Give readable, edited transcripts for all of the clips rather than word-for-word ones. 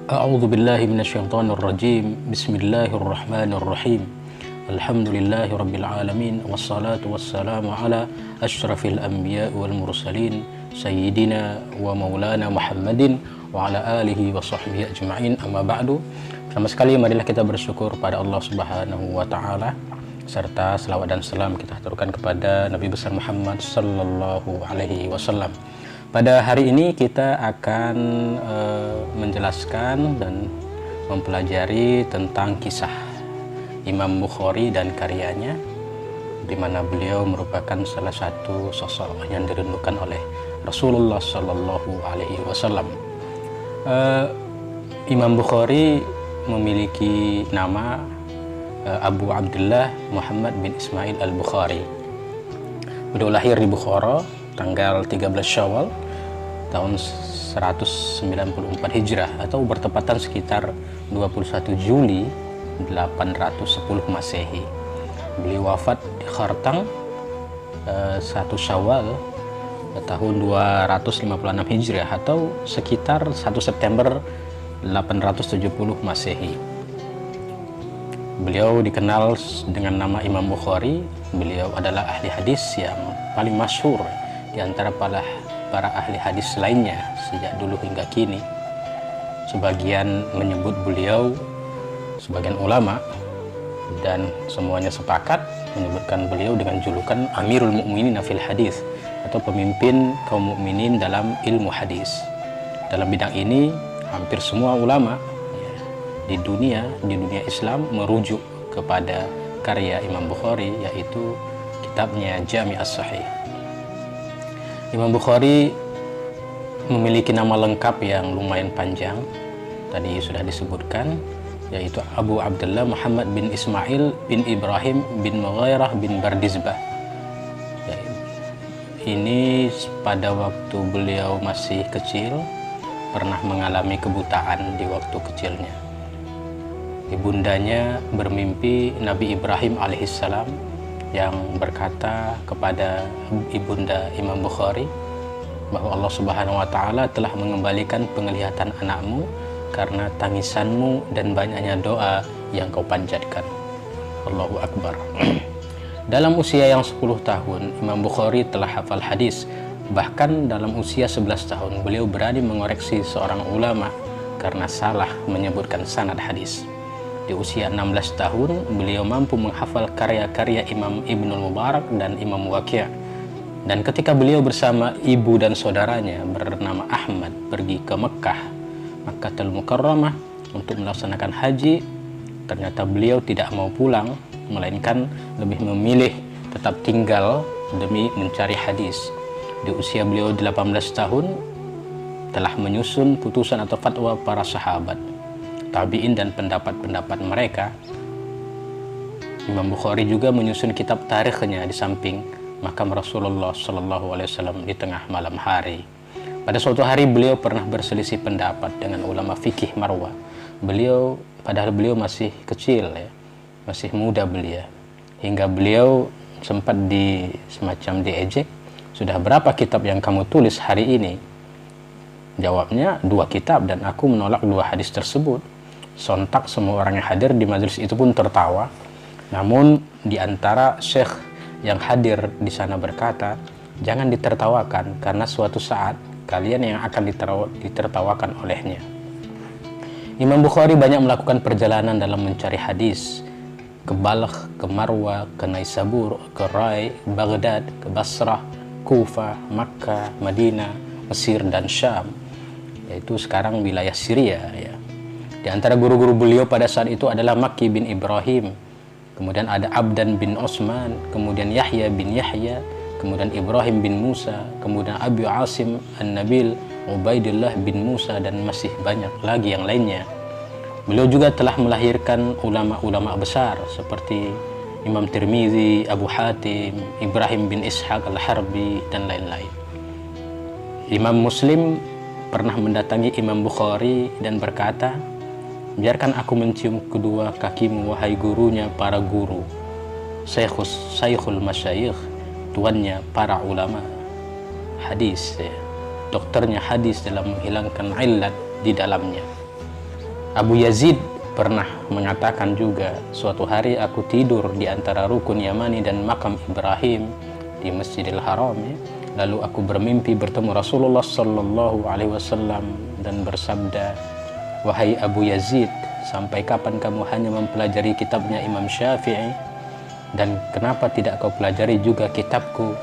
A'udzu billahi minasyaitonir rajim. Bismillahirrahmanirrahim. Alhamdulillahi rabbil alamin wassalatu wassalamu ala asyrafil anbiya'i wal mursalin sayyidina wa maulana Muhammadin wa ala alihi wa sahbihi ajma'in. Amma ba'du. Pertama sekali marilah kita bersyukur pada Allah Subhanahu wa taala, serta selawat dan salam kita haturkan kepada Nabi besar Muhammad sallallahu alaihi wasallam. Pada hari ini kita akan menjelaskan dan mempelajari tentang kisah Imam Bukhari dan karyanya, di mana beliau merupakan salah satu sosok yang dirindukan oleh Rasulullah Sallallahu Alaihi Wasallam. Imam Bukhari memiliki nama Abu Abdullah Muhammad bin Ismail al-Bukhari. Beliau lahir di Bukhara tanggal 13 Syawal tahun 194 Hijrah atau bertepatan sekitar 21 Juli 810 Masehi. Beliau wafat di Khartang 1 Syawal tahun 256 Hijriah atau sekitar 1 September 870 Masehi. Beliau dikenal dengan nama Imam Bukhari. Beliau adalah ahli hadis yang paling masyhur di antara para ahli hadis lainnya sejak dulu hingga kini. Sebagian menyebut beliau, sebagian ulama dan semuanya sepakat menyebutkan beliau dengan julukan Amirul Mukminin fil Hadis atau pemimpin kaum mukminin dalam ilmu hadis. Dalam bidang ini hampir semua ulama di dunia Islam merujuk kepada karya Imam Bukhari, yaitu kitabnya Jami' as-Sahih. Imam Bukhari memiliki nama lengkap yang lumayan panjang, tadi sudah disebutkan, yaitu Abu Abdullah Muhammad bin Ismail bin Ibrahim bin Mughirah bin Bardizbah. Ini pada waktu beliau masih kecil pernah mengalami kebutaan di waktu kecilnya. Ibundanya bermimpi Nabi Ibrahim alaihissalam yang berkata kepada ibunda Imam Bukhari bahwa Allah Subhanahu wa taala telah mengembalikan penglihatan anakmu karena tangisanmu dan banyaknya doa yang kau panjatkan. Allahu Akbar. Dalam usia yang 10 tahun, Imam Bukhari telah hafal hadis. Bahkan dalam usia 11 tahun, beliau berani mengoreksi seorang ulama karena salah menyebutkan sanad hadis. Di usia 16 tahun, beliau mampu menghafal karya-karya Imam Ibnul Mubarak dan Imam Waqi'. Dan ketika beliau bersama ibu dan saudaranya bernama Ahmad pergi ke Makkatul Mukarramah untuk melaksanakan haji, ternyata beliau tidak mau pulang, melainkan lebih memilih tetap tinggal demi mencari hadis. Di usia beliau 18 tahun, telah menyusun putusan atau fatwa para sahabat, tabi'in dan pendapat-pendapat mereka. Imam Bukhari juga menyusun kitab tarikhnya di samping makam Rasulullah SAW di tengah malam hari. Pada suatu hari beliau pernah berselisih pendapat dengan ulama fikih Marwah. Padahal beliau masih kecil ya, masih muda belia, hingga beliau sempat semacam diejek, sudah berapa kitab yang kamu tulis hari ini? Jawabnya 2 kitab dan aku menolak 2 hadis tersebut. Sontak semua orang yang hadir di majelis itu pun tertawa. Namun di antara syekh yang hadir di sana berkata, jangan ditertawakan karena suatu saat kalian yang akan ditertawakan olehnya. Imam Bukhari banyak melakukan perjalanan dalam mencari hadis, ke Balkh, ke Marwa, ke Naisabur, ke Rai, Baghdad, ke Basrah, Kufah, Makkah, Madinah, Mesir dan Syam, yaitu sekarang wilayah Syria ya. Di antara guru-guru beliau pada saat itu adalah Makki bin Ibrahim, kemudian ada Abdan bin Osman, kemudian Yahya bin Yahya, kemudian Ibrahim bin Musa, kemudian Abu Asim An-Nabil, Ubaidillah bin Musa, dan masih banyak lagi yang lainnya. Beliau juga telah melahirkan ulama-ulama besar seperti Imam Tirmizi, Abu Hatim, Ibrahim bin Ishaq Al-Harbi, dan lain-lain. Imam Muslim pernah mendatangi Imam Bukhari dan berkata, biarkan aku mencium kedua kakimu wahai gurunya para guru, Syekhul Masyayikh, tuannya para ulama hadis ya. dokternya hadis dalam menghilangkan illat di dalamnya. Abu Yazid pernah mengatakan juga, suatu hari aku tidur di antara rukun Yamani dan makam Ibrahim di Masjidil Haram, ya. Lalu aku bermimpi bertemu Rasulullah Sallallahu Alaihi Wasallam dan bersabda, wahai Abu Yazid, sampai kapan kamu hanya mempelajari kitabnya Imam Syafi'i, dan kenapa tidak kau pelajari juga kitabku?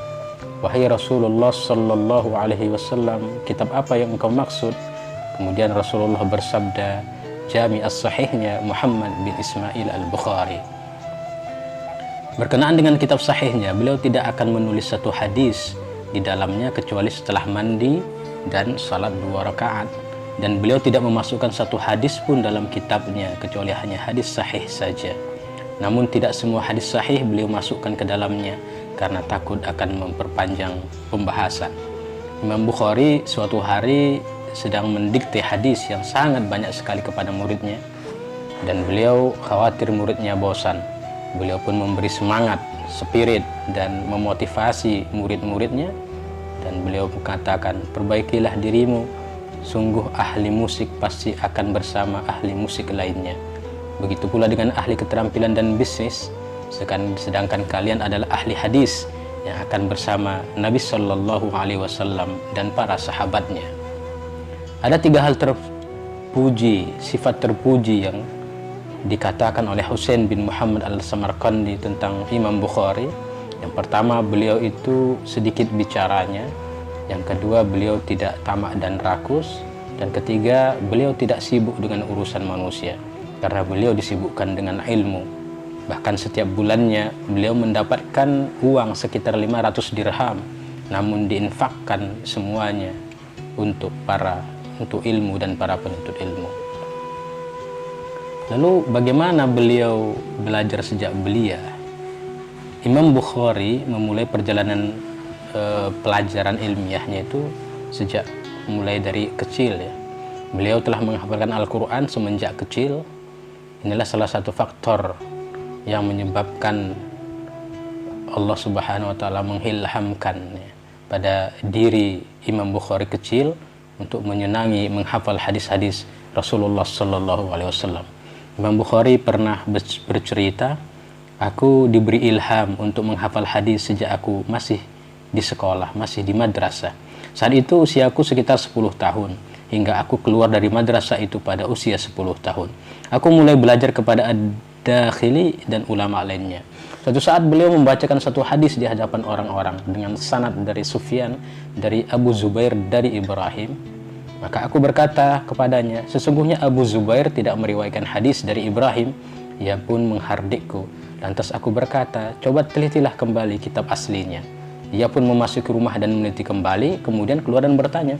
Wahai Rasulullah Sallallahu Alaihi Wasallam, kitab apa yang engkau maksud? Kemudian Rasulullah bersabda, Jami as-Sahihnya Muhammad bin Ismail al-Bukhari. Berkenaan dengan kitab sahihnya, beliau tidak akan menulis satu hadis di dalamnya kecuali setelah mandi dan salat 2 rakaat, dan beliau tidak memasukkan satu hadis pun dalam kitabnya kecuali hanya hadis sahih saja. Namun tidak semua hadis sahih beliau masukkan ke dalamnya karena takut akan memperpanjang pembahasan. Imam Bukhari suatu hari sedang mendikte hadis yang sangat banyak sekali kepada muridnya, dan beliau khawatir muridnya bosan. Beliau pun memberi semangat, spirit, dan memotivasi murid-muridnya, dan beliau mengatakan, perbaikilah dirimu, sungguh ahli musik pasti akan bersama ahli musik lainnya. Begitu pula dengan ahli keterampilan dan bisnis, sedangkan kalian adalah ahli hadis yang akan bersama Nabi Sallallahu Alaihi Wasallam dan para sahabatnya. Ada 3 hal terpuji, sifat terpuji yang dikatakan oleh Husain bin Muhammad al-Samarqandi tentang Imam Bukhari. Yang pertama, beliau itu sedikit bicaranya. Yang kedua, beliau tidak tamak dan rakus. Dan ketiga, beliau tidak sibuk dengan urusan manusia, karena beliau disibukkan dengan ilmu. Bahkan setiap bulannya beliau mendapatkan uang sekitar 500 dirham, namun diinfakkan semuanya untuk ilmu dan para penuntut ilmu. Lalu bagaimana beliau belajar sejak belia? Imam Bukhari memulai perjalanan pelajaran ilmiahnya itu sejak mulai dari kecil, ya. Beliau telah menghafalkan Al-Quran semenjak kecil. Inilah salah satu faktor yang menyebabkan Allah Subhanahu wa Ta'ala mengilhamkan, ya, pada diri Imam Bukhari kecil untuk menyenangi menghafal hadis-hadis Rasulullah Sallallahu Alaihi Wasallam. Imam Bukhari pernah bercerita, aku diberi ilham untuk menghafal hadis sejak aku masih di sekolah, masih di madrasah. Saat itu usiaku sekitar 10 tahun, hingga aku keluar dari madrasah itu pada usia 10 tahun. Aku mulai belajar kepada ad-dakhili dan ulama lainnya. Suatu saat beliau membacakan satu hadis di hadapan orang-orang dengan sanad dari Sufyan, dari Abu Zubair, dari Ibrahim. Maka aku berkata kepadanya, sesungguhnya Abu Zubair tidak meriwayatkan hadis dari Ibrahim. Ia pun menghardikku. Lantas aku berkata, coba telitilah kembali kitab aslinya. Ia pun memasuki rumah dan meneliti kembali, kemudian keluar dan bertanya,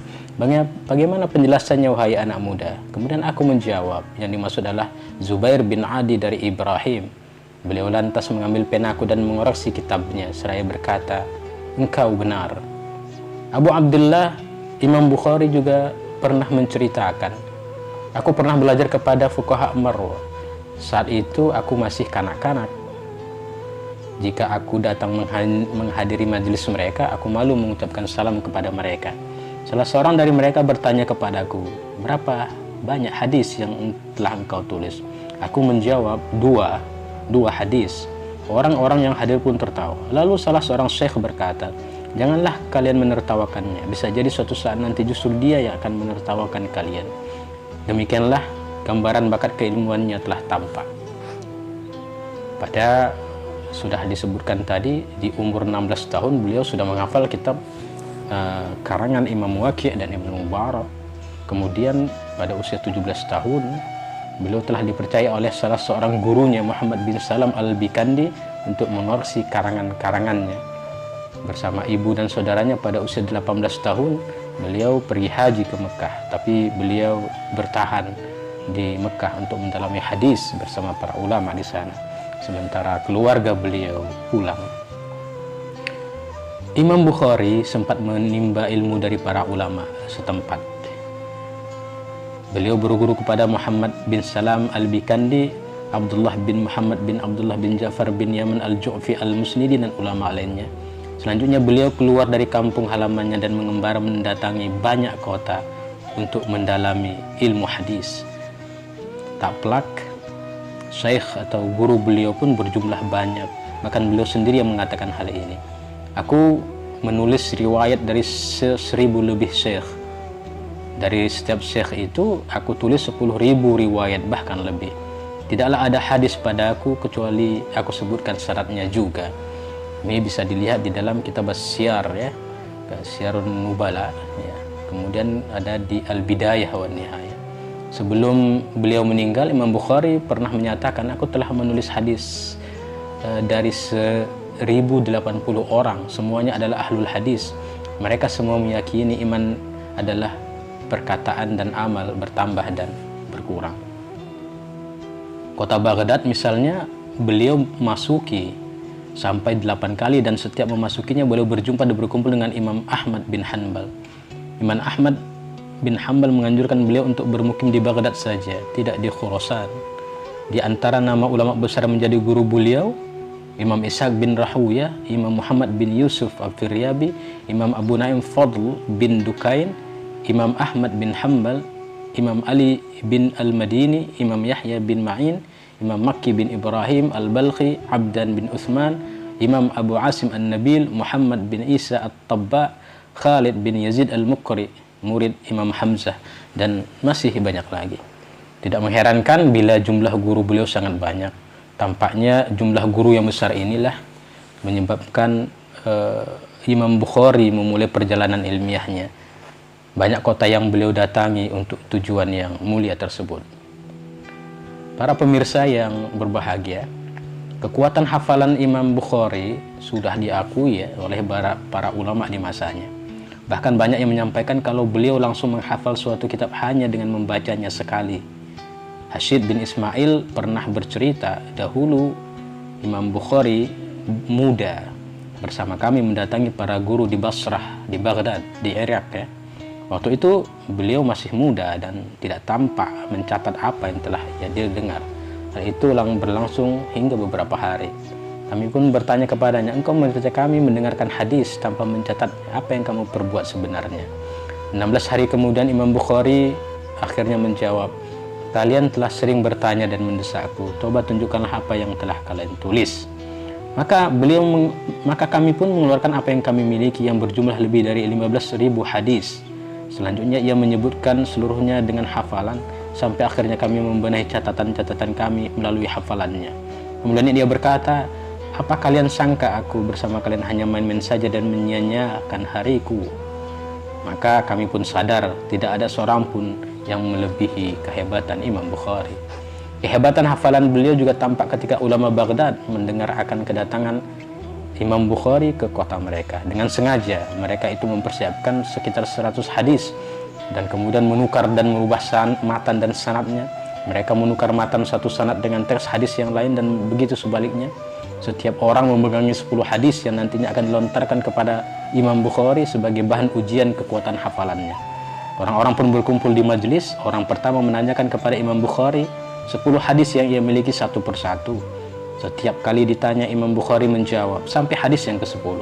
bagaimana penjelasannya wahai anak muda? Kemudian aku menjawab, yang dimaksud adalah Zubair bin Adi dari Ibrahim. Beliau lantas mengambil penaku dan mengoreksi kitabnya seraya berkata, engkau benar. Abu Abdullah Imam Bukhari juga pernah menceritakan, aku pernah belajar kepada fuqaha Marwah. Saat itu aku masih kanak-kanak. Jika aku datang menghadiri majelis mereka, aku malu mengucapkan salam kepada mereka. Salah seorang dari mereka bertanya kepadaku, berapa banyak hadis yang telah engkau tulis? Aku menjawab, dua hadis. Orang-orang yang hadir pun tertawa. Lalu salah seorang syekh berkata, janganlah kalian menertawakannya. Bisa jadi suatu saat nanti justru dia yang akan menertawakan kalian. Demikianlah gambaran bakat keilmuannya telah tampak. Pada sudah disebutkan tadi, di umur 16 tahun beliau sudah menghafal kitab karangan Imam Waqi' dan Ibnu Mubarak. Kemudian pada usia 17 tahun beliau telah dipercaya oleh salah seorang gurunya, Muhammad bin Salam al-Bikandi, untuk mengoreksi karangan-karangannya. Bersama ibu dan saudaranya pada usia 18 tahun beliau pergi haji ke Mekah, tapi beliau bertahan di Mekah untuk mendalami hadis bersama para ulama di sana, sementara keluarga beliau pulang. Imam Bukhari sempat menimba ilmu dari para ulama setempat. Beliau berguru kepada Muhammad bin Salam al-Bikandi, Abdullah bin Muhammad bin Abdullah bin Ja'far bin Yaman al-Ju'fi al-Musnidi, dan ulama lainnya. Selanjutnya beliau keluar dari kampung halamannya dan mengembara mendatangi banyak kota untuk mendalami ilmu hadis. taplak, syekh atau guru beliau pun berjumlah banyak. Bahkan beliau sendiri yang mengatakan hal ini. Aku menulis riwayat dari 1000 lebih syekh. Dari setiap syekh itu aku tulis 10.000 riwayat bahkan lebih. Tidaklah ada hadis padaku kecuali aku sebutkan syaratnya juga. Ini bisa dilihat di dalam kitab As-Siyar ya, Syiarun Nubala ya. Kemudian ada di Al-Bidayah wa Nihayah. Sebelum beliau meninggal, Imam Bukhari pernah menyatakan, aku telah menulis hadis dari 1080 orang, semuanya adalah ahlul hadis. Mereka semua meyakini iman adalah perkataan dan amal, bertambah dan berkurang. Kota Baghdad misalnya beliau masuki sampai 8 kali, dan setiap memasukinya beliau berjumpa dan berkumpul dengan Imam Ahmad bin Hanbal. Imam Ahmad bin Hanbal menganjurkan beliau untuk bermukim di Baghdad saja, tidak di Khurasan. Di antara nama ulama besar menjadi guru beliau, Imam Ishaq bin Rahuyah, Imam Muhammad bin Yusuf Al-Firyabi, Imam Abu Naim Fadl bin Dukain, Imam Ahmad bin Hanbal, Imam Ali bin Al-Madini, Imam Yahya bin Ma'in, Imam Makki bin Ibrahim Al-Balkhi, Abdan bin Uthman, Imam Abu Asim An-Nabil, Muhammad bin Isa At-Tabba, Khalid bin Yazid Al-Mukri, murid Imam Hamzah, dan masih banyak lagi. Tidak mengherankan bila jumlah guru beliau sangat banyak. Tampaknya jumlah guru yang besar inilah menyebabkan Imam Bukhari memulai perjalanan ilmiahnya. Banyak kota yang beliau datangi untuk tujuan yang mulia tersebut. Para pemirsa yang berbahagia, kekuatan hafalan Imam Bukhari sudah diakui ya, oleh para ulama di masanya. Bahkan banyak yang menyampaikan kalau beliau langsung menghafal suatu kitab hanya dengan membacanya sekali. Hashid bin Ismail pernah bercerita, dahulu Imam Bukhari muda bersama kami mendatangi para guru di Basrah, di Baghdad, di Irak ya. Waktu itu beliau masih muda dan tidak tampak mencatat apa yang telah dia dengar. Hal itu berlangsung hingga beberapa hari. Kami pun bertanya kepadanya, engkau mencerita kami mendengarkan hadis tanpa mencatat apa yang kamu perbuat sebenarnya. 16 hari kemudian Imam Bukhari akhirnya menjawab, kalian telah sering bertanya dan mendesakku, coba tunjukkanlah apa yang telah kalian tulis. Maka kami pun mengeluarkan apa yang kami miliki yang berjumlah lebih dari 15.000 hadis. Selanjutnya ia menyebutkan seluruhnya dengan hafalan, sampai akhirnya kami membenahi catatan-catatan kami melalui hafalannya. Kemudian dia berkata, apa kalian sangka aku bersama kalian hanya main-main saja dan menyia-nyiakan hariku? Maka kami pun sadar tidak ada seorang pun yang melebihi kehebatan Imam Bukhari. Kehebatan hafalan beliau juga tampak ketika ulama Baghdad mendengar akan kedatangan Imam Bukhari ke kota mereka. Dengan sengaja mereka itu mempersiapkan sekitar 100 hadis dan kemudian menukar dan merubah matan dan sanadnya. Mereka menukar matan satu sanad dengan teks hadis yang lain dan begitu sebaliknya. Setiap orang memegangi 10 hadis yang nantinya akan dilontarkan kepada Imam Bukhari sebagai bahan ujian kekuatan hafalannya. Orang-orang pun berkumpul di majelis. Orang pertama menanyakan kepada Imam Bukhari 10 hadis yang ia miliki satu persatu. Setiap kali ditanya, Imam Bukhari menjawab sampai hadis yang ke-10.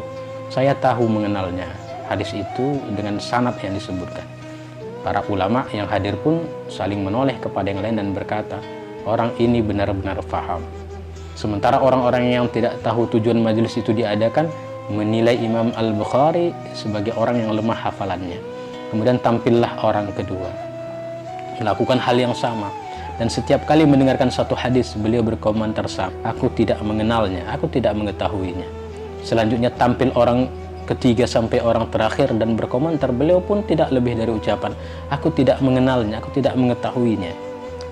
Saya tahu mengenalnya. Hadis itu dengan sanad yang disebutkan. Para ulama yang hadir pun saling menoleh kepada yang lain dan berkata, orang ini benar-benar faham. Sementara orang-orang yang tidak tahu tujuan majelis itu diadakan menilai Imam Al-Bukhari sebagai orang yang lemah hafalannya. Kemudian tampillah orang kedua melakukan hal yang sama. Dan setiap kali mendengarkan satu hadis, beliau berkomentar sama, aku tidak mengenalnya, aku tidak mengetahuinya. Selanjutnya tampil orang ketiga sampai orang terakhir dan berkomentar, beliau pun tidak lebih dari ucapan, aku tidak mengenalnya, aku tidak mengetahuinya.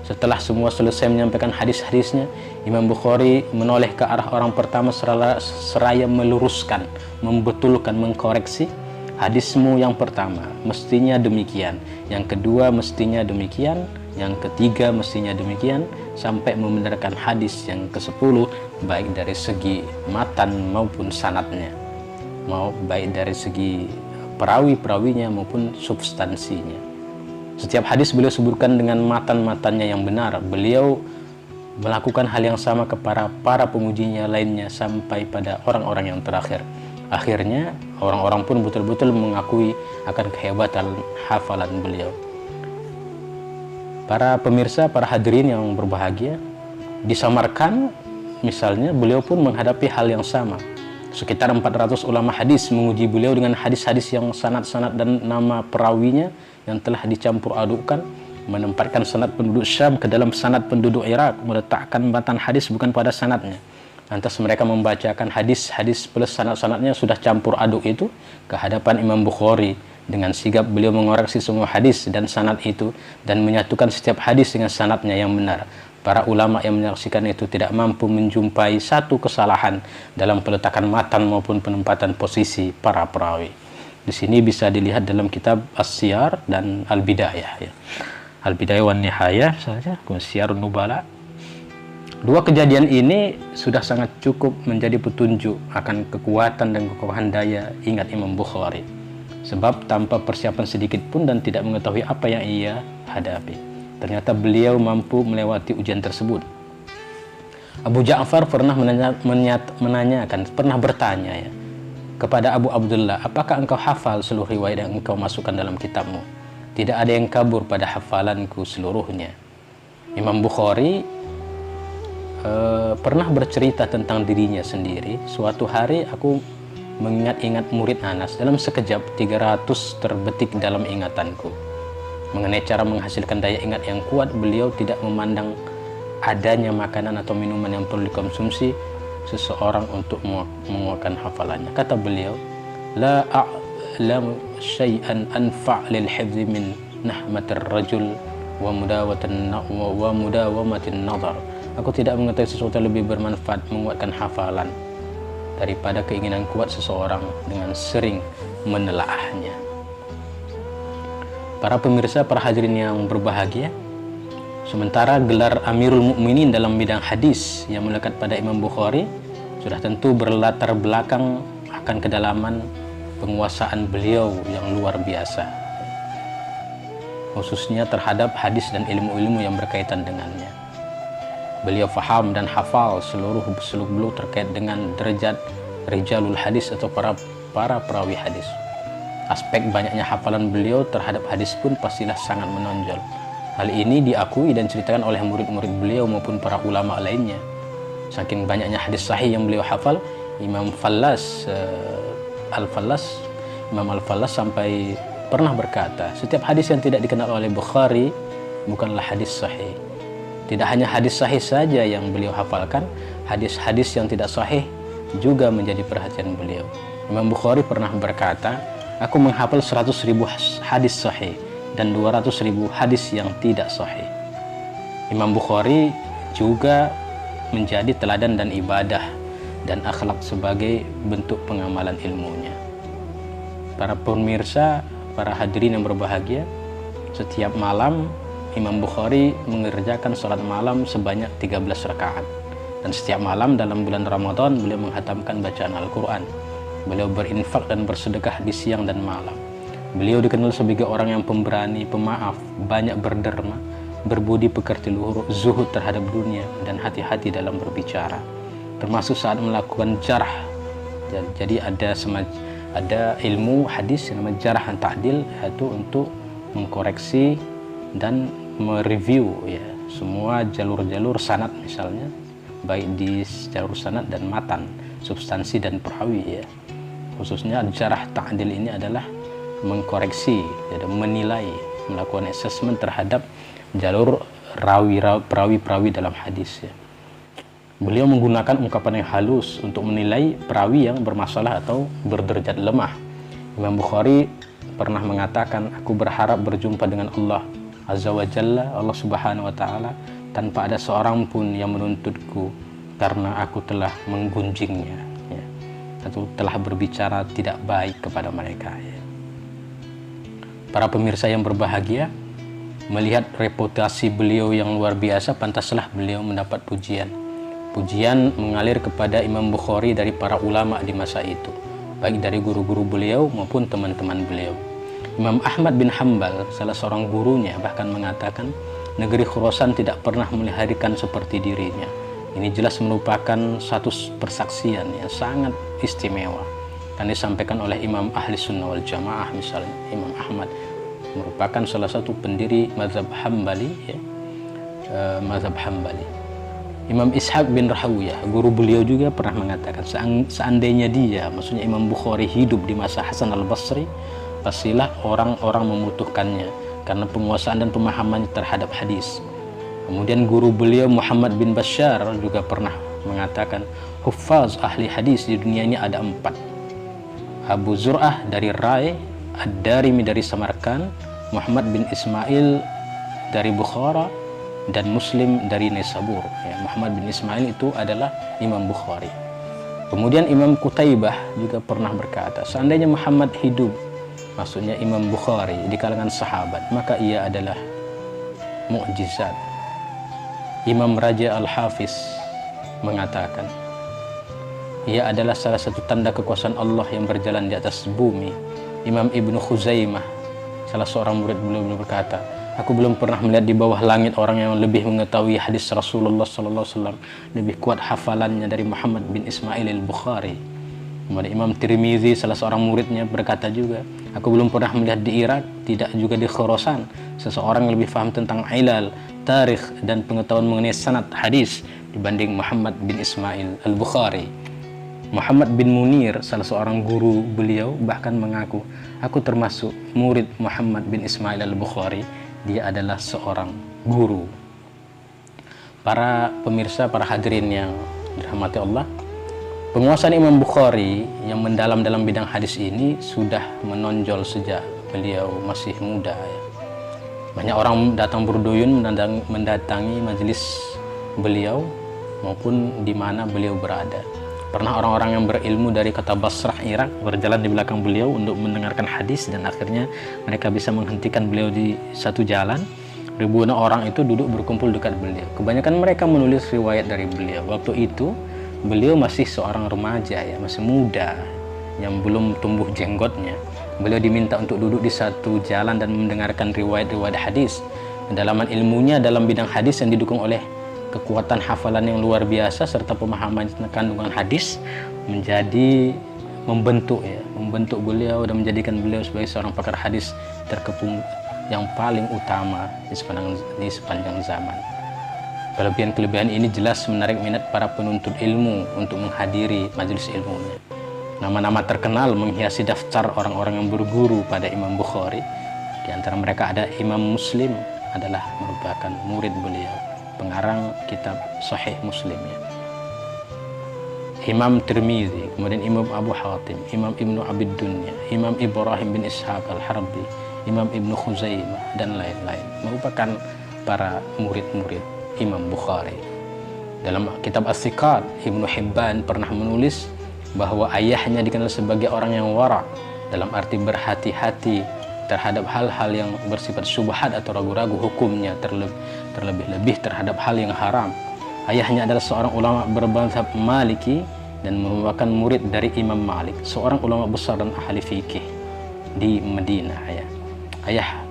Setelah semua selesai menyampaikan hadis-hadisnya, Imam Bukhari menoleh ke arah orang pertama seraya meluruskan, membetulkan, mengkoreksi. Hadismu yang pertama mestinya demikian, yang kedua mestinya demikian, yang ketiga mestinya demikian, sampai membenarkan hadis yang ke-10 baik dari segi matan maupun sanadnya, baik dari segi perawi-perawinya maupun substansinya. Setiap hadis beliau sebutkan dengan matan-matannya yang benar. Beliau melakukan hal yang sama kepada para pengujinya lainnya sampai pada orang-orang yang terakhir. Akhirnya orang-orang pun betul-betul mengakui akan kehebatan hafalan beliau. Para pemirsa, para hadirin yang berbahagia, disamarkan misalnya beliau pun menghadapi hal yang sama. Sekitar 400 ulama hadis menguji beliau dengan hadis-hadis yang sanad-sanad dan nama perawinya yang telah dicampur adukkan, menempatkan sanad penduduk Syam ke dalam sanad penduduk Irak, meletakkan matan hadis bukan pada sanadnya. Lantas mereka membacakan hadis-hadis plus sanad-sanadnya sudah campur aduk itu ke hadapan Imam Bukhari. Dengan sigap beliau mengoreksi semua hadis dan sanad itu dan menyatukan setiap hadis dengan sanadnya yang benar. Para ulama yang menyaksikan itu tidak mampu menjumpai satu kesalahan dalam peletakan matan maupun penempatan posisi para perawi. Di sini bisa dilihat dalam kitab As-Siyar dan Al-Bidayah ya. Al-Bidayah wan Nihayah saja, Siyarun Nubala. Dua kejadian ini sudah sangat cukup menjadi petunjuk akan kekuatan dan kekokohan daya ingat Imam Bukhari. Sebab tanpa persiapan sedikit pun dan tidak mengetahui apa yang ia hadapi, ternyata beliau mampu melewati ujian tersebut. Abu Ja'far pernah menanyakan, pernah bertanya ya, kepada Abu Abdullah, apakah engkau hafal seluruh riwayat yang engkau masukkan dalam kitabmu? Tidak ada yang kabur pada hafalanku seluruhnya. Imam Bukhari pernah bercerita tentang dirinya sendiri. Suatu hari aku mengingat-ingat murid Anas, dalam sekejap 300 terbetik dalam ingatanku. Mengenai cara menghasilkan daya ingat yang kuat, beliau tidak memandang adanya makanan atau minuman yang perlu dikonsumsi seseorang untuk menguatkan hafalannya. Kata beliau, la a'lamu syai'an anfa' lil hifzi min nahmatir rajul wa mudawamatin nazar. Aku tidak mengetahui sesuatu yang lebih bermanfaat menguatkan hafalan daripada keinginan kuat seseorang dengan sering menelaahnya. Para pemirsa, para hadirin yang berbahagia, sementara gelar Amirul Mukminin dalam bidang hadis yang melekat pada Imam Bukhari sudah tentu berlatar belakang akan kedalaman penguasaan beliau yang luar biasa, khususnya terhadap hadis dan ilmu-ilmu yang berkaitan dengannya. Beliau faham dan hafal seluruh seluk-beluk terkait dengan derajat rijalul hadis atau para perawi hadis. Aspek banyaknya hafalan beliau terhadap hadis pun pastilah sangat menonjol. Hal ini diakui dan ceritakan oleh murid-murid beliau maupun para ulama lainnya. Saking banyaknya hadis sahih yang beliau hafal, Imam Al-Fallas sampai pernah berkata, setiap hadis yang tidak dikenal oleh Bukhari bukanlah hadis sahih. Tidak hanya hadis sahih saja yang beliau hafalkan, hadis-hadis yang tidak sahih juga menjadi perhatian beliau. Imam Bukhari pernah berkata, aku menghafal 100.000 hadis sahih dan 200.000 hadis yang tidak sahih. Imam Bukhari juga menjadi teladan dan ibadah dan akhlak sebagai bentuk pengamalan ilmunya. Para pemirsa, para hadirin yang berbahagia, setiap malam Imam Bukhari mengerjakan sholat malam sebanyak 13 rakaat. Dan setiap malam dalam bulan Ramadan beliau menghatamkan bacaan Al-Quran. Beliau berinfak dan bersedekah di siang dan malam. Beliau dikenal sebagai orang yang pemberani, pemaaf, banyak berderma, berbudi pekerti luhur, zuhud terhadap dunia, dan hati-hati dalam berbicara. Termasuk saat melakukan jarh. Jadi ada ilmu hadis yang namanya jarh dan ta'dil, yaitu untuk mengkoreksi dan mereview ya semua jalur-jalur sanad, misalnya baik di jalur sanad dan matan, substansi dan perawi ya. Khususnya jarh ta'dil ini adalah mengkoreksi, jadi menilai, melakukan assessment terhadap jalur perawi-perawi dalam hadis ya. Beliau menggunakan ungkapan yang halus untuk menilai perawi yang bermasalah atau berderajat lemah. Imam Bukhari pernah mengatakan, aku berharap berjumpa dengan Allah Azza wa Jalla, Allah Subhanahu wa Ta'ala, tanpa ada seorang pun yang menuntutku karena aku telah menggunjingnya ya, atau telah berbicara tidak baik kepada mereka ya. Para pemirsa yang berbahagia, melihat reputasi beliau yang luar biasa, pantaslah beliau mendapat pujian. Pujian mengalir kepada Imam Bukhari dari para ulama di masa itu, baik dari guru-guru beliau maupun teman-teman beliau. Imam Ahmad bin Hanbal, salah seorang gurunya, bahkan mengatakan negeri Khurasan tidak pernah melahirkan seperti dirinya. Ini jelas merupakan satu persaksian yang sangat istimewa. Dan disampaikan oleh Imam Ahli Sunnah wal Jamaah, misalnya Imam Ahmad merupakan salah satu pendiri mazhab Hambali, ya, mazhab Hambali. Imam Ishaq bin Rahawiyah, guru beliau juga pernah mengatakan, seandainya dia, maksudnya Imam Bukhari, hidup di masa Hasan al-Basri, pastilah orang-orang membutuhkannya karena penguasaan dan pemahamannya terhadap hadis. Kemudian guru beliau Muhammad bin Bashar juga pernah mengatakan, huffaz ahli hadis di dunia ini ada 4. Abu Zur'ah dari Rai, Ad-Darimi dari Samarkand, Muhammad bin Ismail dari Bukhara, dan Muslim dari Nisabur. Ya, Muhammad bin Ismail itu adalah Imam Bukhari. Kemudian Imam Qutaibah juga pernah berkata, seandainya Muhammad hidup, maksudnya Imam Bukhari, di kalangan sahabat, maka ia adalah mukjizat. Imam Raja Al-Hafiz mengatakan, ia adalah salah satu tanda kekuasaan Allah yang berjalan di atas bumi. Imam Ibnu Khuzaimah, salah seorang murid beliau, berkata, aku belum pernah melihat di bawah langit orang yang lebih mengetahui hadis Rasulullah SAW, lebih kuat hafalannya dari Muhammad bin Ismail al-Bukhari. Kemudian Imam Tirmizi, salah seorang muridnya, berkata juga, aku belum pernah melihat di Irak, tidak juga di Khurasan, seseorang yang lebih paham tentang ilal, tarikh, dan pengetahuan mengenai sanad hadis dibanding Muhammad bin Ismail al-Bukhari. Muhammad bin Munir, salah seorang guru beliau, bahkan mengaku, aku termasuk murid Muhammad bin Ismail al-Bukhari. Dia adalah seorang guru. Para pemirsa, para hadirin yang dirahmati Allah, penguasaan Imam Bukhari yang mendalam dalam bidang hadis ini sudah menonjol sejak beliau masih muda, ya. Banyak orang datang berduyun mendatangi majelis beliau maupun di mana beliau berada. Pernah orang-orang yang berilmu dari kota Basrah, Irak, berjalan di belakang beliau untuk mendengarkan hadis, dan akhirnya mereka bisa menghentikan beliau di satu jalan. Ribuan orang itu duduk berkumpul dekat beliau. Kebanyakan mereka menulis riwayat dari beliau. Waktu itu beliau masih seorang remaja, ya, masih muda, yang belum tumbuh jenggotnya. Beliau diminta untuk duduk di satu jalan dan mendengarkan riwayat-riwayat hadis. Kedalaman ilmunya dalam bidang hadis yang didukung oleh kekuatan hafalan yang luar biasa serta pemahaman kandungan hadis membentuk beliau dan menjadikan beliau sebagai seorang pakar hadis terkepung yang paling utama di sepanjang zaman. Kelebihan-kelebihan ini jelas menarik minat para penuntut ilmu untuk menghadiri majelis ilmunya. Nama-nama terkenal menghiasi daftar orang-orang yang berguru pada Imam Bukhari. Di antara mereka ada Imam Muslim, adalah merupakan murid beliau, pengarang kitab Sahih Muslimnya. Imam Tirmizi, kemudian Imam Abu Hatim, Imam Ibnu Abid Dunya, Imam Ibrahim bin Ishaq al-Harbi, Imam Ibnu Khuzaimah, dan lain-lain, merupakan para murid-murid Imam Bukhari. Dalam kitab As-Siqat, Ibnu Hibban pernah menulis bahwa ayahnya dikenal sebagai orang yang wara, dalam arti berhati-hati terhadap hal-hal yang bersifat syubhat atau ragu-ragu hukumnya, terlebih-lebih terhadap hal yang haram. Ayahnya adalah seorang ulama bermadzhab Maliki dan merupakan murid dari Imam Malik, seorang ulama besar dan ahli fikih di Madinah. Ayah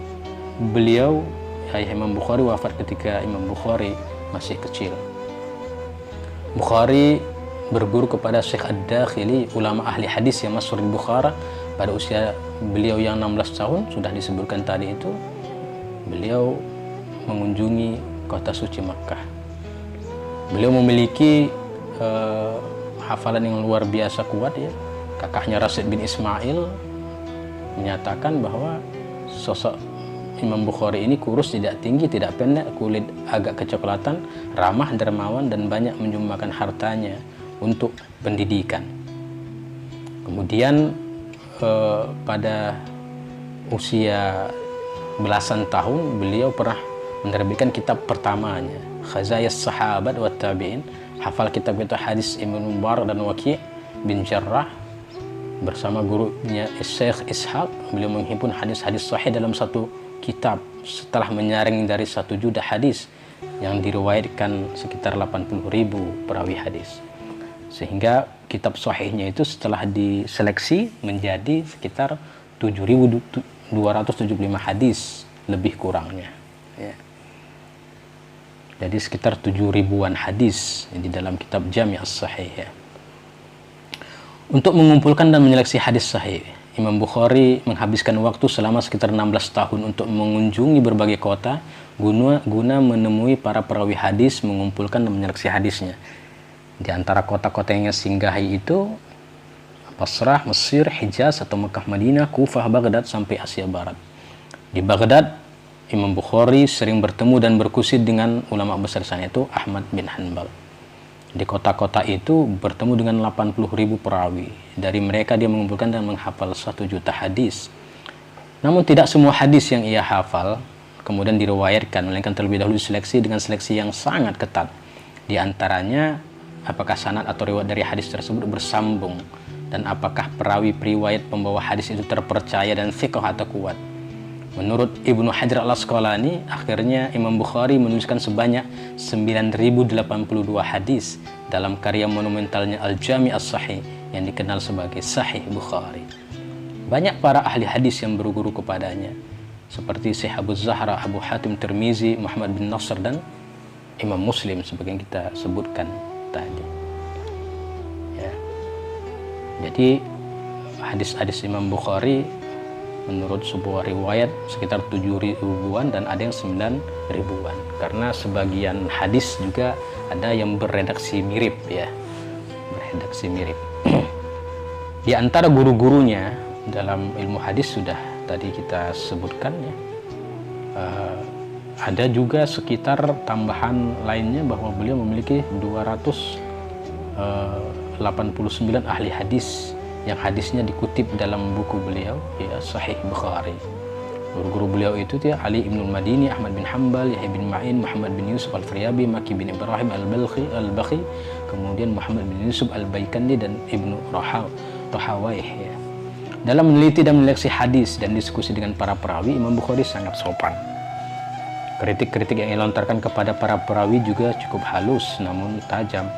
beliau, ayah Imam Bukhari, wafat ketika Imam Bukhari masih kecil. Bukhari berguru kepada Syekh Ad-Dakhili, ulama ahli hadis yang masyhur di Bukhara. Pada usia beliau yang 16 tahun, sudah disebutkan tadi itu, beliau mengunjungi kota suci Makkah. Beliau memiliki hafalan yang luar biasa kuat, ya. Kakaknya Rasid bin Ismail menyatakan bahwa sosok Imam Bukhari ini kurus, tidak tinggi, tidak pendek, kulit agak kecoklatan, ramah, dermawan, dan banyak menyumbangkan hartanya untuk pendidikan. Kemudian pada usia belasan tahun beliau pernah menerbitkan kitab pertamanya, Khazayas Sahabat wa Tabi'in. Hafal kitab itu hadis Ibnu Mubarak dan Waqi' bin Jarrah bersama gurunya Syekh Ishaq. Beliau menghimpun hadis-hadis sahih dalam satu kitab setelah menyaring dari 1 juta hadis yang diriwayatkan sekitar 80.000 perawi hadis. Sehingga kitab sahihnya itu setelah diseleksi menjadi sekitar 7.275 hadis lebih kurangnya, ya. Jadi sekitar 7.000-an hadis di dalam kitab Jami' as-Sahih, ya. Untuk mengumpulkan dan menyeleksi hadis sahih, Imam Bukhari menghabiskan waktu selama sekitar 16 tahun untuk mengunjungi berbagai kota guna menemui para perawi hadis, mengumpulkan dan menyeleksi hadisnya. Di antara kota-kota yang singgahi itu Basrah, Mesir, Hijaz atau Mekah, Madinah, Kufah, Baghdad sampai Asia Barat. Di Baghdad, Imam Bukhari sering bertemu dan berkusid dengan ulama besar sana itu Ahmad bin Hanbal. Di kota-kota itu bertemu dengan 80.000 perawi. Dari mereka dia mengumpulkan dan menghafal 1 juta hadis. Namun tidak semua hadis yang ia hafal kemudian diriwayatkan, melainkan terlebih dahulu seleksi dengan seleksi yang sangat ketat. Di antaranya, apakah sanad atau riwayat dari hadis tersebut bersambung, dan apakah perawi periwayat pembawa hadis itu terpercaya dan thiqah atau kuat. Menurut Ibnu Hajar al-Asqalani, akhirnya Imam Bukhari menuliskan sebanyak 9.082 hadis dalam karya monumentalnya Al-Jami' As-Sahih yang dikenal sebagai Sahih Bukhari. Banyak para ahli hadis yang berguru kepadanya, seperti Syekh Abu Zahra, Abu Hatim Tirmizi, Muhammad bin Nasr, dan Imam Muslim seperti yang kita sebutkan tadi. Ya. Jadi hadis-hadis Imam Bukhari menurut sebuah riwayat sekitar 7.000-an dan ada yang 9.000-an, karena sebagian hadis juga ada yang beredaksi mirip ya, beredaksi mirip. Di antara guru-gurunya dalam ilmu hadis sudah tadi kita sebutkan ya, ada juga sekitar tambahan lainnya bahwa beliau memiliki 289 ahli hadis yang hadisnya dikutip dalam buku beliau ya, Sahih Bukhari. Guru-guru beliau itu ya Ali ibn Madini, Ahmad bin Hanbal, Yahya bin Ma'in, Muhammad bin Yusuf al-Firyabi, Maki bin Ibrahim al-Bakhi, kemudian Muhammad bin Yusuf al-Baikandi dan Ibnu Rahawaih ya. Dalam meneliti dan menyeleksi hadis dan diskusi dengan para perawi, Imam Bukhari sangat sopan. Kritik-kritik yang dilontarkan kepada para perawi juga cukup halus namun tajam.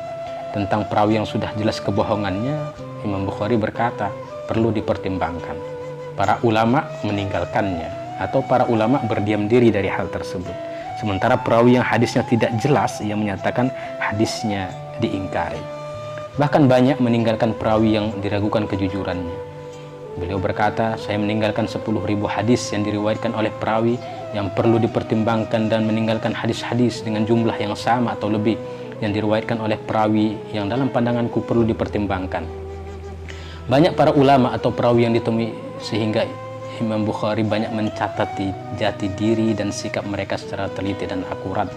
Tentang perawi yang sudah jelas kebohongannya, Imam Bukhari berkata, perlu dipertimbangkan. Para ulama meninggalkannya, atau para ulama berdiam diri dari hal tersebut. Sementara perawi yang hadisnya tidak jelas, ia menyatakan hadisnya diingkari. Bahkan banyak meninggalkan perawi yang diragukan kejujurannya. Beliau berkata, saya meninggalkan 10.000 hadis yang diriwayatkan oleh perawi yang perlu dipertimbangkan dan meninggalkan hadis-hadis dengan jumlah yang sama atau lebih yang diriwayatkan oleh perawi yang dalam pandanganku perlu dipertimbangkan. Banyak para ulama atau perawi yang ditemui sehingga Imam Bukhari banyak mencatati jati diri dan sikap mereka secara teliti dan akurat.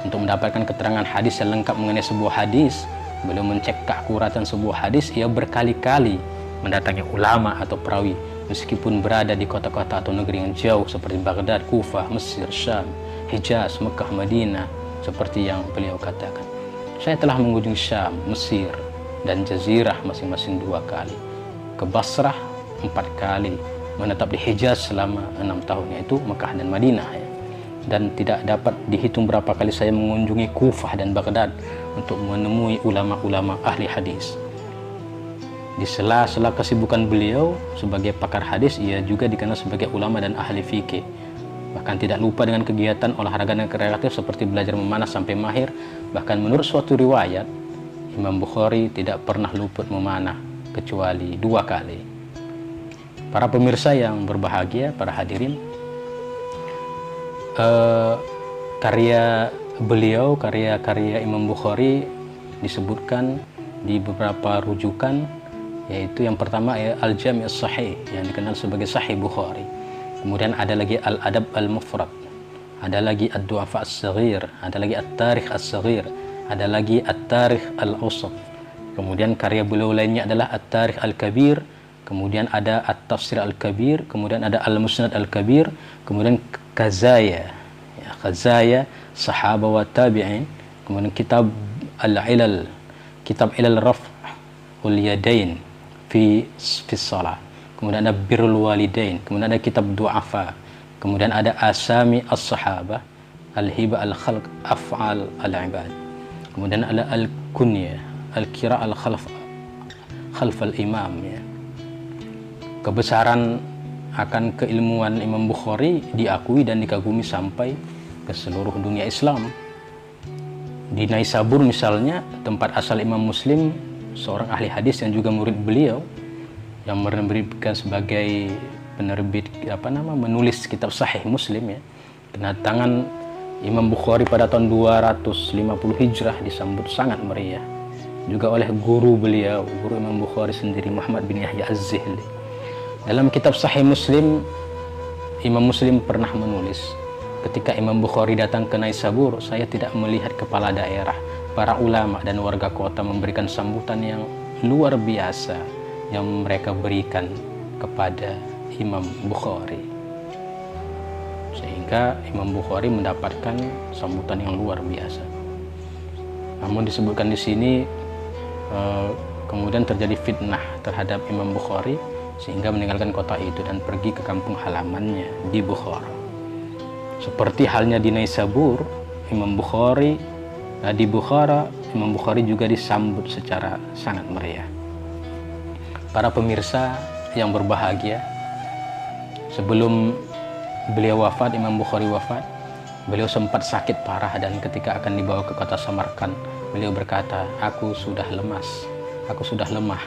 Untuk mendapatkan keterangan hadis yang lengkap mengenai sebuah hadis, beliau mencek keakuratan sebuah hadis, ia berkali-kali mendatangi ulama atau perawi meskipun berada di kota-kota atau negeri yang jauh seperti Baghdad, Kufah, Mesir, Syam, Hijaz, Mekah, Madinah. Seperti yang beliau katakan, saya telah mengunjungi Syam, Mesir, dan Jazirah masing-masing 2 kali, ke Basrah 4 kali, menetap di Hijaz selama 6 tahun, yaitu Mekah dan Madinah ya. Dan tidak dapat dihitung berapa kali saya mengunjungi Kufah dan Baghdad untuk menemui ulama-ulama ahli hadis. Di sela-sela kesibukan beliau sebagai pakar hadis, ia juga dikenal sebagai ulama dan ahli fikih. Bahkan tidak lupa dengan kegiatan olahraga dan kreatif seperti belajar memanah sampai mahir. Bahkan menurut suatu riwayat, Imam Bukhari tidak pernah luput memanah kecuali 2 kali. Para pemirsa yang berbahagia, para hadirin, karya beliau, karya Imam Bukhari disebutkan di beberapa rujukan, yaitu yang pertama ya, Al-Jami' As-Sahih yang dikenal sebagai Sahih Bukhari. Kemudian ada lagi Al-Adab Al-Mufrad, ada lagi Ad-Du'afa As-Saghir, ada lagi At-Tarikh As-Saghir, ada lagi At-Tarikh Al-Awsat. Kemudian karya beliau lainnya adalah At-Tarikh Al-Kabir, kemudian ada At-Tafsir Al-Kabir, kemudian ada Al-Musnad Al-Kabir, kemudian Khazaya, ya, Khazaya Sahaba wa Tabi'in, kemudian Kitab Al-Ilal, Kitab Ilal Raf' ul Yadain fi Salah. Kemudian ada Birrul Walidain, kemudian ada Kitab Du'afa, kemudian ada Asami As-Sahaba, Al-Hiba Al-Khalq, Af'al Al-Ibad, kemudian ada Al-Kunya, Al-Kira Al-Khalf Al-Imam ya. Kebesaran akan keilmuan Imam Bukhari diakui dan dikagumi sampai ke seluruh dunia Islam. Di Naisabur misalnya, tempat asal Imam Muslim, seorang ahli hadis yang juga murid beliau, yang menerbitkan sebagai penerbit menulis kitab Sahih Muslim ya. Kedatangan Imam Bukhari pada tahun 250 Hijrah disambut sangat meriah juga oleh guru beliau, guru Imam Bukhari sendiri, Muhammad bin Yahya Az-Zihli. Dalam kitab Sahih Muslim, Imam Muslim pernah menulis, ketika Imam Bukhari datang ke Naisabur, saya tidak melihat kepala daerah, para ulama dan warga kota memberikan sambutan yang luar biasa yang mereka berikan kepada Imam Bukhari, sehingga Imam Bukhari mendapatkan sambutan yang luar biasa. Namun disebutkan di sini kemudian terjadi fitnah terhadap Imam Bukhari sehingga meninggalkan kota itu dan pergi ke kampung halamannya di Bukhara. Seperti halnya di Naisabur, di Bukhara, Imam Bukhari juga disambut secara sangat meriah. Para pemirsa yang berbahagia, sebelum beliau wafat, Imam Bukhari wafat, beliau sempat sakit parah dan ketika akan dibawa ke kota Samarkand, beliau berkata, aku sudah lemas, aku sudah lemah.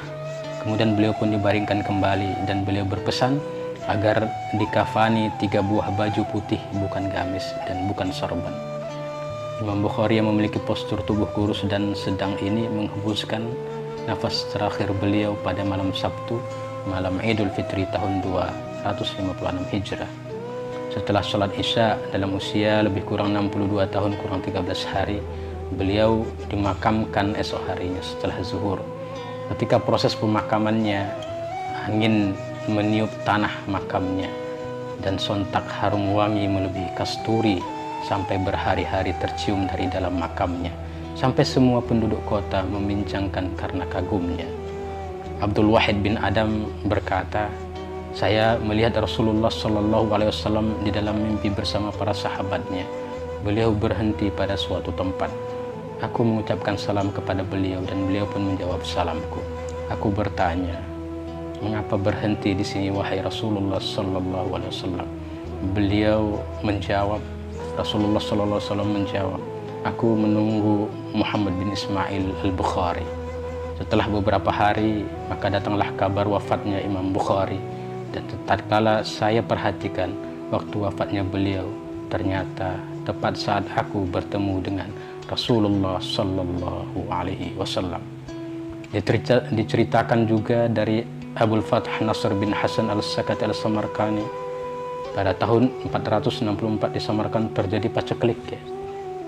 Kemudian beliau pun dibaringkan kembali dan beliau berpesan agar dikafani 3 buah baju putih, bukan gamis dan bukan sorban. Imam Bukhari yang memiliki postur tubuh kurus dan sedang ini menghembuskan nafas terakhir beliau pada malam Sabtu, malam Idul Fitri tahun 256 Hijrah. Setelah sholat Isya dalam usia lebih kurang 62 tahun kurang 13 hari, beliau dimakamkan esok harinya setelah zuhur. Ketika proses pemakamannya, angin meniup tanah makamnya dan sontak harum wangi melebihi kasturi sampai berhari-hari tercium dari dalam makamnya, sampai semua penduduk kota membincangkan karena kagumnya. Abdul Wahid bin Adam berkata, saya melihat Rasulullah Shallallahu Alaihi Wasallam di dalam mimpi bersama para sahabatnya. Beliau berhenti pada suatu tempat. Aku mengucapkan salam kepada beliau dan beliau pun menjawab salamku. Aku bertanya, mengapa berhenti di sini wahai Rasulullah Shallallahu Alaihi Wasallam? Beliau menjawab, Rasulullah Shallallahu Alaihi Wasallam menjawab, aku menunggu Muhammad bin Ismail al-Bukhari. Setelah beberapa hari, maka datanglah kabar wafatnya Imam Bukhari. Dan tatkala saya perhatikan waktu wafatnya beliau, ternyata tepat saat aku bertemu dengan Rasulullah Sallallahu Alaihi Wasallam. Diceritakan juga dari Abul Fath Nasr bin Hasan al-Sakati al-Samarkani, pada tahun 464 di Samarkand terjadi paceklik ya.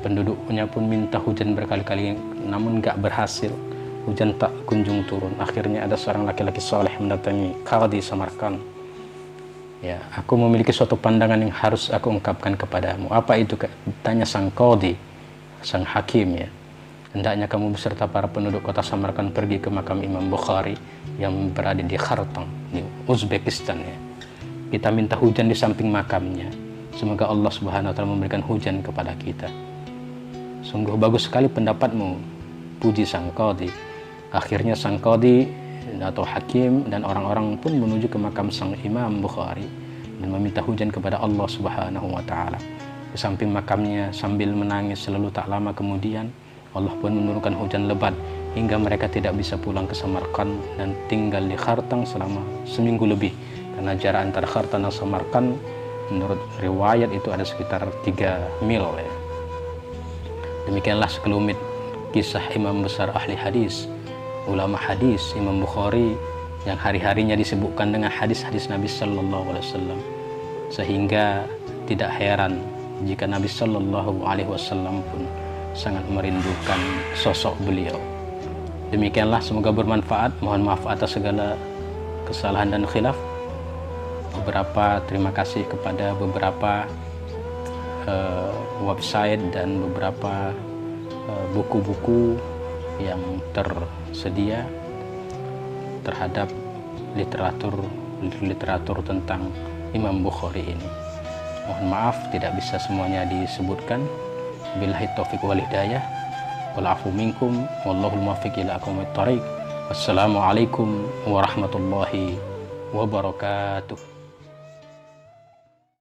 Penduduknya pun minta hujan berkali-kali, namun gak berhasil. Hujan tak kunjung turun. Akhirnya ada seorang laki-laki soleh mendatangi Qadhi Samarkand. Ya, aku memiliki suatu pandangan yang harus aku ungkapkan kepadamu. Apa itu? Tanya sang Qadhi, sang hakim ya. Hendaknya kamu beserta para penduduk kota Samarkand pergi ke makam Imam Bukhari yang berada di Khartang, di Uzbekistan ya. Kita minta hujan di samping makamnya. Semoga Allah Subhanahu wa Ta'ala memberikan hujan kepada kita. Sungguh bagus sekali pendapatmu, puji sang Qadhi. Akhirnya sang Qadhi atau hakim dan orang-orang pun menuju ke makam sang Imam Bukhari dan meminta hujan kepada Allah Subhanahu wa Ta'ala. Di samping makamnya sambil menangis, selalu tak lama kemudian Allah pun menurunkan hujan lebat hingga mereka tidak bisa pulang ke Samarkand dan tinggal di Khartang selama seminggu lebih, karena jarak antara Khartang dan Samarkand menurut riwayat itu ada sekitar 3 mil ya. Demikianlah sekelumit kisah imam besar ahli hadis, ulama hadis Imam Bukhari yang hari-harinya disibukkan dengan hadis-hadis Nabi Sallallahu Alaihi Wasallam, sehingga tidak heran jika Nabi Sallallahu Alaihi Wasallam pun sangat merindukan sosok beliau. Demikianlah, semoga bermanfaat. Mohon maaf atas segala kesalahan dan khilaf. Terima kasih kepada beberapa website dan beberapa buku-buku yang tersedia terhadap literatur tentang Imam Bukhari ini. Mohon maaf tidak bisa semuanya disebutkan. Billahi taufiq wal hidayah. Wal afu minkum wallahul muwaffiq ila aqwamit thariq. Wassalamualaikum warahmatullahi wabarakatuh.